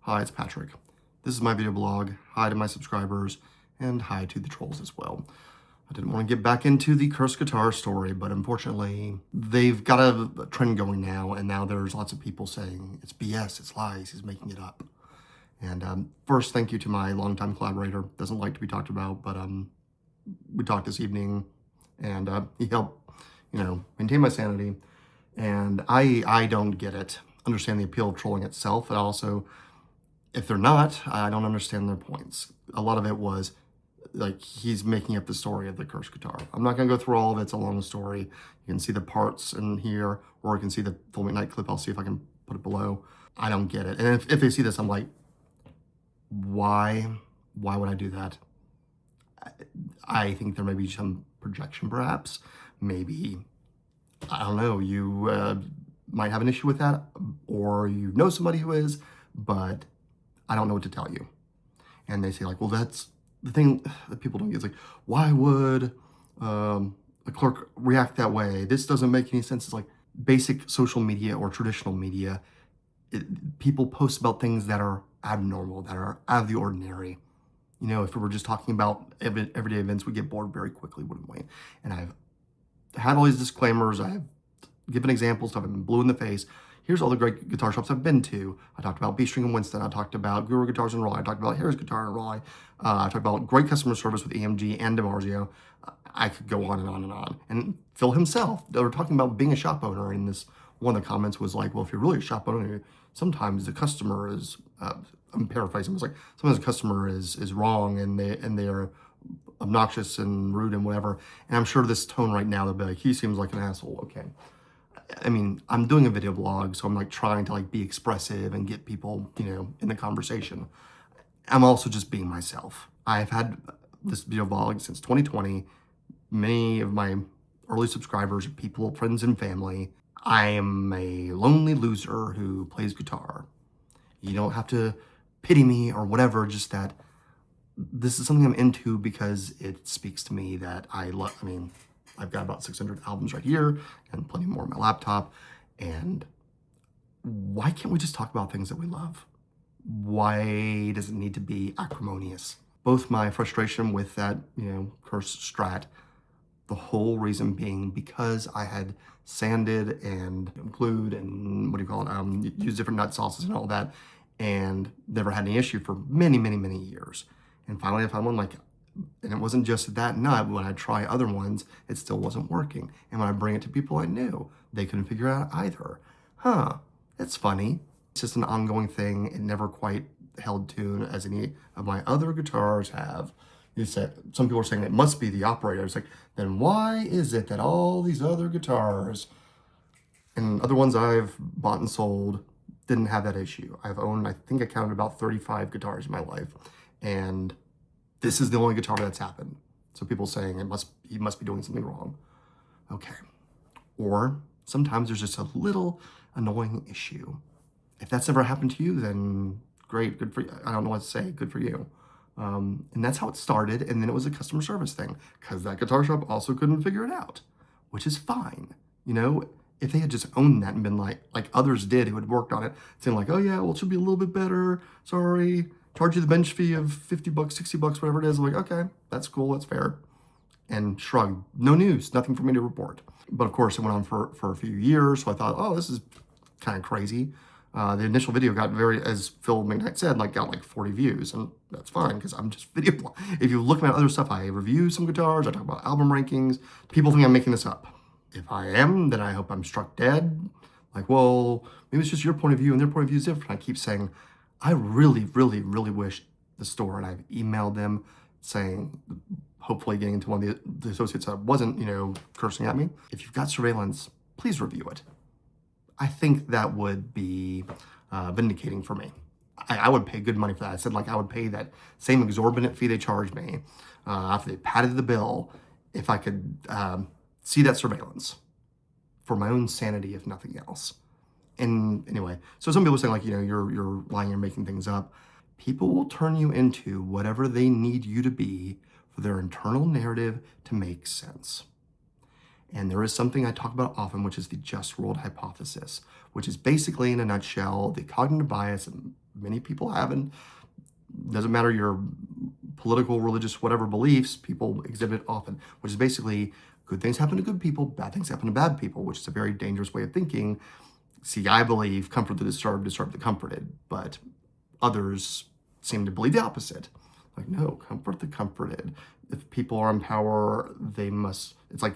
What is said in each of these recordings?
Hi, it's Patrick. This is my video blog. Hi to my subscribers, and hi to the trolls as well. I didn't want to get back into the cursed guitar story, but unfortunately, they've got a trend going now, and now there's lots of people saying it's BS, it's lies, he's making it up. And first, thank you to my longtime collaborator. Doesn't like to be talked about, but we talked this evening, and he helped, maintain my sanity. And I don't get it. Understand the appeal of trolling itself, and also, if they're not, I don't understand their points. A lot of it was like he's making up the story of the cursed guitar. I'm not going to go through all of it. It's a long story. You can see the parts in here, or you can see the Full McKnight clip. I'll see if I can put it below. I don't get it. And if they see this, I'm like, why would I do that? I think there may be some projection, perhaps. Maybe, I don't know, you might have an issue with that, or you know somebody who is, but I don't know what to tell you. And they say like, well, that's the thing that people don't get. It's like, why would a clerk react that way? This doesn't make any sense. It's like basic social media or traditional media. People post about things that are abnormal, that are out of the ordinary. If we were just talking about everyday events, we'd get bored very quickly, wouldn't we? And I've had all these disclaimers. I have given examples. I've been blue in the face. Here's all the great guitar shops I've been to. I talked about B String and Winston. I talked about Guru Guitars in Raleigh. I talked about Harris Guitar in Raleigh. I talked about great customer service with EMG and DiMarzio. I could go on and on and on. And Phil himself, they were talking about being a shop owner, and this one of the comments was like, well, if you're really a shop owner, sometimes the customer is, I'm paraphrasing, it's like, sometimes the customer is wrong, and they are obnoxious and rude and whatever. And I'm sure this tone right now, they'll be like, he seems like an asshole. Okay. I mean, I'm doing a video blog, so I'm like trying to like be expressive and get people, in the conversation. I'm also just being myself. I've had this video blog since 2020. Many of my early subscribers are people, friends, and family. I am a lonely loser who plays guitar. You don't have to pity me or whatever, just that this is something I'm into because it speaks to me that I love. I mean, I've got about 600 albums right here and plenty more on my laptop. And why can't we just talk about things that we love? Why does it need to be acrimonious? Both my frustration with that, cursed Strat, the whole reason being because I had sanded and glued and used different nut sauces and all that, and never had any issue for many, many, many years. And finally I found one and it wasn't just that nut. When I try other ones, it still wasn't working. And when I bring it to people I knew, they couldn't figure it out either. That's funny. It's just an ongoing thing. It never quite held tune as any of my other guitars have. You said, some people are saying it must be the operator. It's like, then why is it that all these other guitars and other ones I've bought and sold didn't have that issue? I've owned, I think I counted about 35 guitars in my life, and this is the only guitar that's happened. So people saying he must be doing something wrong. Okay. Or sometimes there's just a little annoying issue. If that's ever happened to you, then great, good for you. I don't know what to say, good for you. And that's how it started. And then it was a customer service thing because that guitar shop also couldn't figure it out, which is fine. If they had just owned that and been like others did who had worked on it, saying like, oh yeah, well, it should be a little bit better. Sorry. Charge you the bench fee of $50, $60, whatever it is. I'm like, okay, that's cool, that's fair. And shrug. No news, nothing for me to report. But of course, it went on for a few years. So I thought, oh, this is kind of crazy. The initial video got as Phil McKnight said, got like 40 views. And that's fine, because I'm just video blog. If you look at my other stuff, I review some guitars, I talk about album rankings. People think I'm making this up. If I am, then I hope I'm struck dead. Like, well, maybe it's just your point of view and their point of view is different. I keep saying, I really, really, really wish the store, and I've emailed them saying, hopefully getting into one of the associates that wasn't, cursing at me. If you've got surveillance, please review it. I think that would be vindicating for me. I would pay good money for that. I said, I would pay that same exorbitant fee they charged me after they padded the bill if I could see that surveillance for my own sanity, if nothing else. And anyway, so some people say you're lying, you're making things up. People will turn you into whatever they need you to be for their internal narrative to make sense. And there is something I talk about often, which is the just world hypothesis, which is basically, in a nutshell, the cognitive bias and many people have, and doesn't matter your political, religious, whatever beliefs, people exhibit often, which is basically good things happen to good people, bad things happen to bad people, which is a very dangerous way of thinking. See, I believe comfort the disturbed, disturb the comforted, but others seem to believe the opposite. Like, no, comfort the comforted. If people are in power, they must, it's like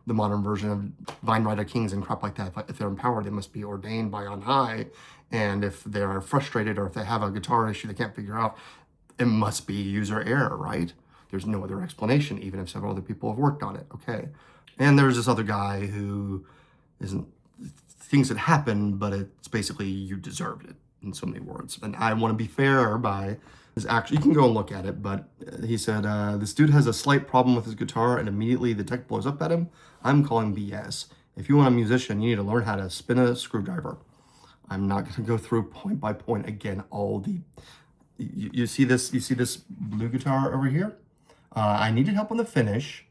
the modern version of divine right of kings and crap like that. If they're in power, they must be ordained by on high. And if they're frustrated or if they have a guitar issue they can't figure out, it must be user error, right? There's no other explanation, even if several other people have worked on it, okay? And there's this other guy who isn't, things that happen, but it's basically you deserved it in so many words. And I want to be fair by his action. You can go and look at it, but he said, this dude has a slight problem with his guitar and immediately the tech blows up at him. I'm calling BS. If you want a musician, you need to learn how to spin a screwdriver. I'm not going to go through point by point again, all the, you see this blue guitar over here? I needed help on the finish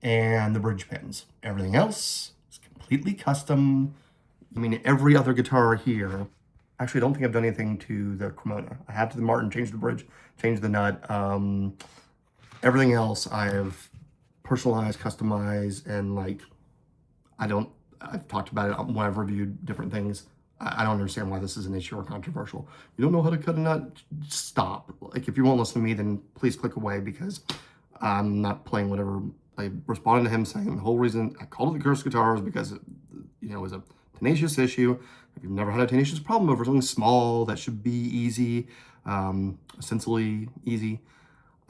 and the bridge pins. Everything else is completely custom. I mean, every other guitar here, actually, I don't think I've done anything to the Cremona. I have to the Martin, changed the bridge, changed the nut. Everything else I have personalized, customized, and like, I've talked about it when I've reviewed different things. I don't understand why this is an issue or controversial. You don't know how to cut a nut? Stop. Like, if you won't listen to me, then please click away, because I'm not playing whatever. I responded to him saying the whole reason I called it the cursed guitar is because it, was a tenacious issue. If you've never had a tenacious problem over something small that should be easy, essentially easy,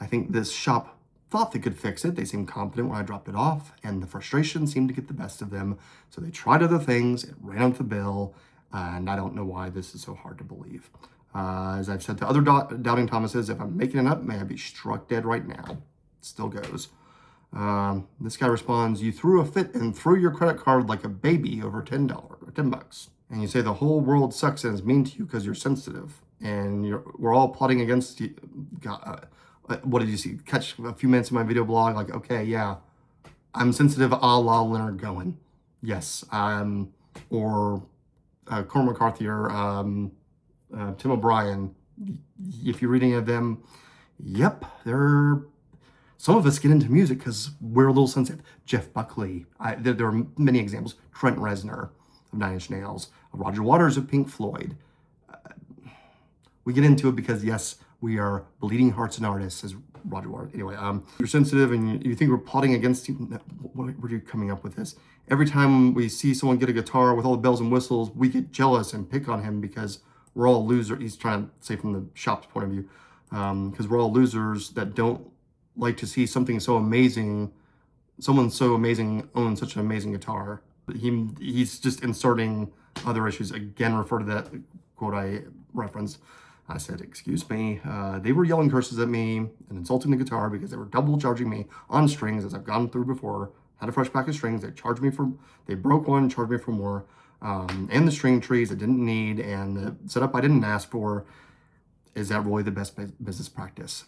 I think this shop thought they could fix it. They seemed confident when I dropped it off, and the frustration seemed to get the best of them. So they tried other things, it ran up the bill, and I don't know why this is so hard to believe. As I've said to other doubting Thomases, if I'm making it up, may I be struck dead right now. It still goes. This guy responds, you threw a fit and threw your credit card like a baby over $10 or $10. And you say the whole world sucks and is mean to you because you're sensitive. And we're all plotting against you. God, what did you see? Catch a few minutes of my video blog, like, okay, yeah, I'm sensitive a la Leonard Cohen. Yes. Or Cormac McCarthy or Tim O'Brien. If you're reading of them, yep, some of us get into music because we're a little sensitive. Jeff Buckley. There are many examples. Trent Reznor of Nine Inch Nails. Roger Waters of Pink Floyd. We get into it because, yes, we are bleeding hearts and artists, as Roger Waters. Anyway, you're sensitive and you think we're plotting against you. Where are you coming up with this? Every time we see someone get a guitar with all the bells and whistles, we get jealous and pick on him because we're all losers. He's trying to say from the shop's point of view, because we're all losers that don't like to see something so amazing, someone so amazing own such an amazing guitar. He's just inserting other issues. Again, refer to that quote I referenced. I said, excuse me, they were yelling curses at me and insulting the guitar because they were double charging me on strings, as I've gone through before. Had a fresh pack of strings, they broke one, charged me for more, and the string trees I didn't need, and the setup I didn't ask for. Is that really the best business practice?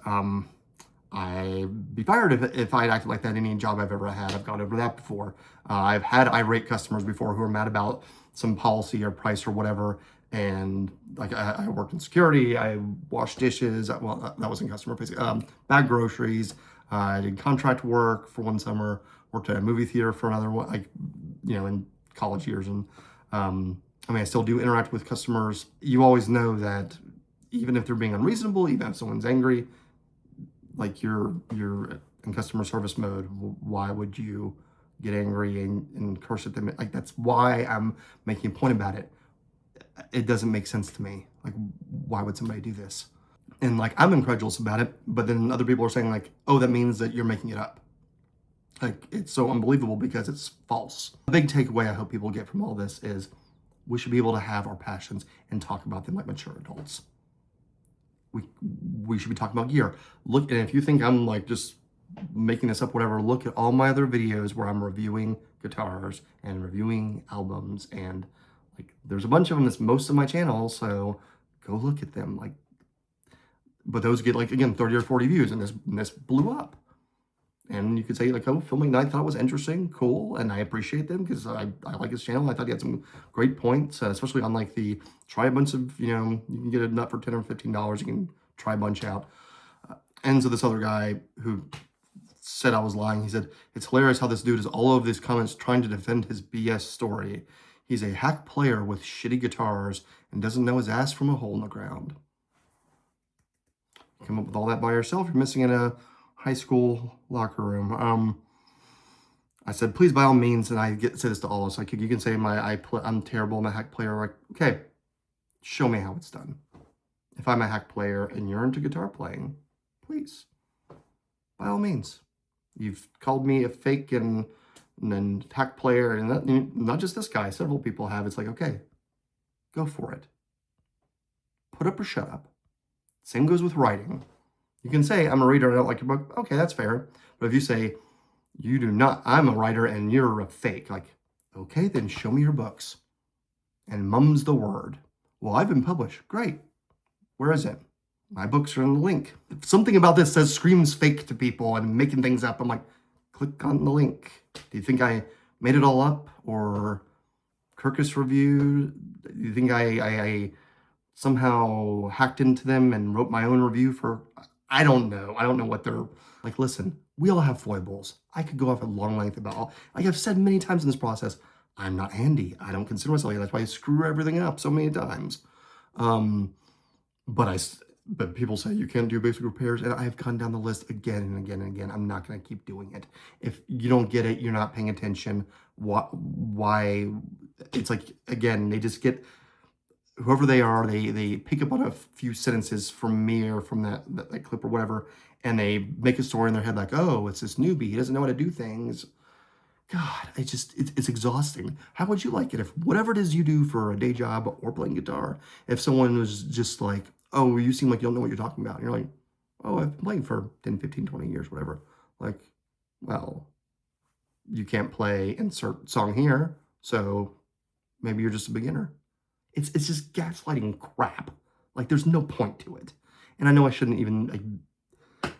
I'd be fired if I'd acted like that in any job I've ever had. I've gone over that before. I've had irate customers before who are mad about some policy or price or whatever. And like I worked in security, I washed dishes. Well, that wasn't customer facing. Bagged groceries. I did contract work for one summer. Worked at a movie theater for another one. Like, in college years. And I still do interact with customers. You always know that even if they're being unreasonable, even if someone's angry, like you're in customer service mode, why would you get angry and curse at them? Like, that's why I'm making a point about it. It doesn't make sense to me. Like, why would somebody do this? And like, I'm incredulous about it, but then other people are saying like, oh, that means that you're making it up. Like, it's so unbelievable because it's false. The big takeaway I hope people get from all this is we should be able to have our passions and talk about them like mature adults. We should be talking about gear. Look, and if you think I'm like just making this up, whatever, look at all my other videos where I'm reviewing guitars and reviewing albums, and like there's a bunch of them. That's most of my channel, so go look at them. Like, but those get like, again, 30 or 40 views, and this blew up. And you could say like, oh, filming night thought it was interesting, cool, and I appreciate them because I like his channel. I thought he had some great points, especially on like the try a bunch of, you know, you can get a nut for $10 or $15. You can try a bunch out. And so this other guy who said I was lying, he said, it's hilarious how this dude is all over these comments trying to defend his BS story. He's a hack player with shitty guitars and doesn't know his ass from a hole in the ground. Come up with all that by yourself. You're missing in a high school locker room. I said, please, by all means, and I say this to all of us, like, you can say I'm terrible, I'm a hack player. Like, okay, show me how it's done. If I'm a hack player and you're into guitar playing, please, by all means. You've called me a fake and hack player, and that, not just this guy, several people have. It's like, okay, go for it. Put up or shut up. Same goes with writing. You can say, I'm a reader and I don't like your book. Okay, that's fair. But if you say, you do not, I'm a writer and you're a fake, like, okay, then show me your books. And mum's the word. Well, I've been published. Great. Where is it? My books are in the link. If something about this says screams fake to people and making things up, I'm like, click on the link. Do you think I made it all up? Or Kirkus review? Do you think I somehow hacked into them and wrote my own review for, I don't know. I don't know what they're like. Listen, we all have foibles. I could go off at long length about all, like I've said many times in this process, I'm not handy. I don't consider myself, that's why I screw everything up so many times. But people say you can't do basic repairs, and I've gone down the list again and again and again. I'm not going to keep doing it. If you don't get it, you're not paying attention. Why? It's like, again, they just get, whoever they are, they pick up on a few sentences from me or from that clip or whatever, and they make a story in their head like, oh, it's this newbie. He doesn't know how to do things. God, it's exhausting. How would you like it if whatever it is you do for a day job or playing guitar, if someone was just like, oh, you seem like you don't know what you're talking about. And you're like, oh, I've been playing for 10, 15, 20 years, whatever. Like, well, you can't play insert song here, so maybe you're just a beginner. It's just gaslighting crap. Like, there's no point to it. And I know I shouldn't even,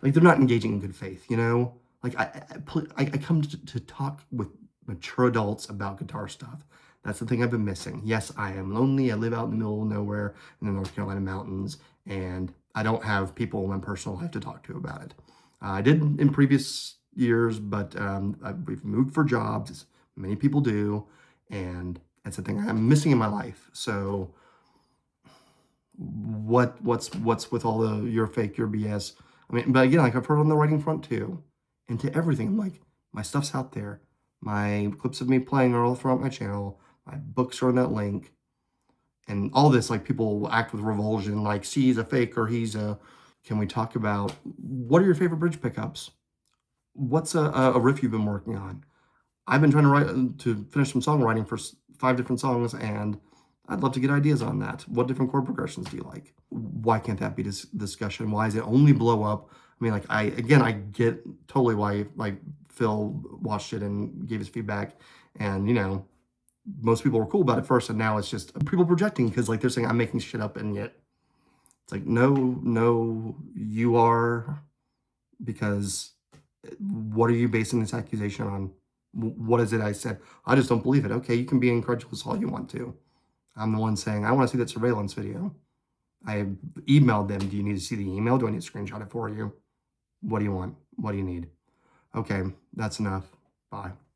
like they're not engaging in good faith, you know? Like, I come to talk with mature adults about guitar stuff. That's the thing I've been missing. Yes, I am lonely. I live out in the middle of nowhere in the North Carolina mountains, and I don't have people in my personal life to talk to about it. I did in previous years, but we've moved for jobs, as many people do, and that's the thing I'm missing in my life. So what's with all the you're fake, you're BS? I mean, but again, like I've heard on the writing front too, and to everything, I'm like, my stuff's out there. My clips of me playing are all throughout my channel. My books are on that link. And all this, like, people will act with revulsion, like, see, he's a fake or he's a... Can we talk about, what are your favorite bridge pickups? What's a riff you've been working on? I've been trying to finish some songwriting for 5 different songs, and I'd love to get ideas on that. What different chord progressions do you like? Why can't that be discussion? Why is it only blow up? I mean, like, I get totally why, like, Phil watched it and gave his feedback, and, you know, most people were cool about it first, and now it's just people projecting because, like, they're saying I'm making shit up, and yet it's like, no, you are, because what are you basing this accusation on? What is it I said? I just don't believe it. Okay, you can be incredulous all you want to. I'm the one saying, I want to see that surveillance video. I emailed them. Do you need to see the email? Do I need to screenshot it for you? What do you want? What do you need? Okay, that's enough. Bye.